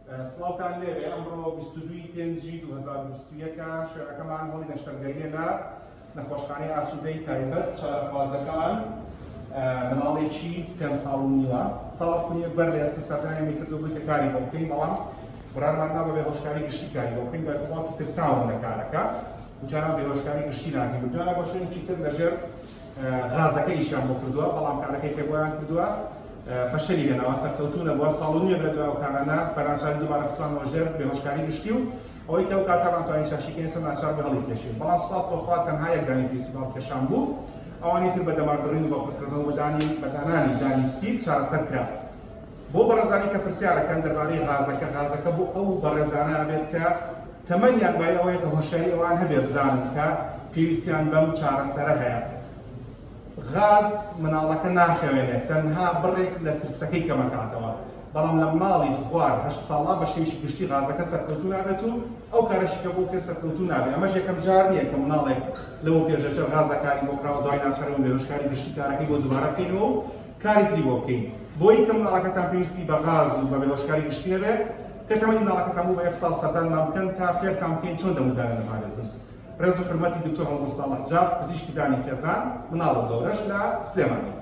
سڵاوتان لێرێ ئەمڕۆ 22 پێنجی 2021 شوێنەکەمان هەڵی نەشتەرگەریە لە نەخۆشخانەی ئاسوودەی تایبەت چارەخوازەکان مناڵێکی پێنج ساڵ و نیوە ساڵە کونیە بەر لە ئێستا سەردانیەمی کردو بوویتە کاری بۆ بکەین بەڵام قرارمان دا بە بێهۆشکاری گشتی کاری بۆ بکەین بەڵکی ترساون لە کارەکە وتیانە بێهۆشکاری گشتی ناکەین دوانە بۆ شوێنێکی تر لەژێر غازەکە ئیشیان بۆ کردووە بەڵام کارەکەی کە بۆیان کردووە فەشەلی هێناوە سەرکەوتوونە بۆ ساڵ و نیوە برە دوای ئەو کارانە بەناچاری دووبارە خستانەوە ژێر بێهۆشکاری گشتی و ئەوەی کە ئەو کاتەمان توانین چاشیکەین سەر ناچار بە هەڵی کێشین بەڵام سوپاس بۆخوا تەنها یەک دانی پرینسیپال کێشان بوو ئەوانی تر بە دەماربڕین و بەپڕکردنەوە بەدانانی دانی ستیل چارەسەر کرا بۆ بەڕێزانی کە پرسیارەکەن دەربارەی غازەکە بۆ ئەو بەڕێزانە ئەبێت کە تەمەنیان بای ئەوەیە کە هۆشیاری ئەوان هەبێ بزانن کە پێویستیان بەم چارەسەرە هەیە غاز مناڵەکە ناخەوێنێت تەنها بڕێک لە ترسەکەی کەمەکاتەوە بەڵام لە ماڵی خوار 8 ساڵا بە شێوشی گشتی غازەکە سەرکەوتوو نابێت و ئەو کارەشی کە بۆ پێ سەرکەوتوو نابێت ئەمەش یەکەم جار نییە کە مناڵێک لەوە پێشەچە غازەکاری بۆ کراوە دوای ناچارەوە بێهۆشکاری گشتی کارەکەی بۆ دووبارە بکەینەوە و کاری تری بۆ بکەین بۆی کە مناڵەکەتان پێویستی بە غاز و بە بێهۆشکاری گشتی هەبێت کە تەمەنی مناڵەکەتان بوو بە 1 ساڵ سەردانمان بکەن تا فێرتان بکەین چۆن دەمودانە دەپارێزن ڕێز و حرمەتی دکتۆر هەڵگوستاڵ جاف پزیشکی دانی خێزان مناڵە گەورەش لە سلێمانی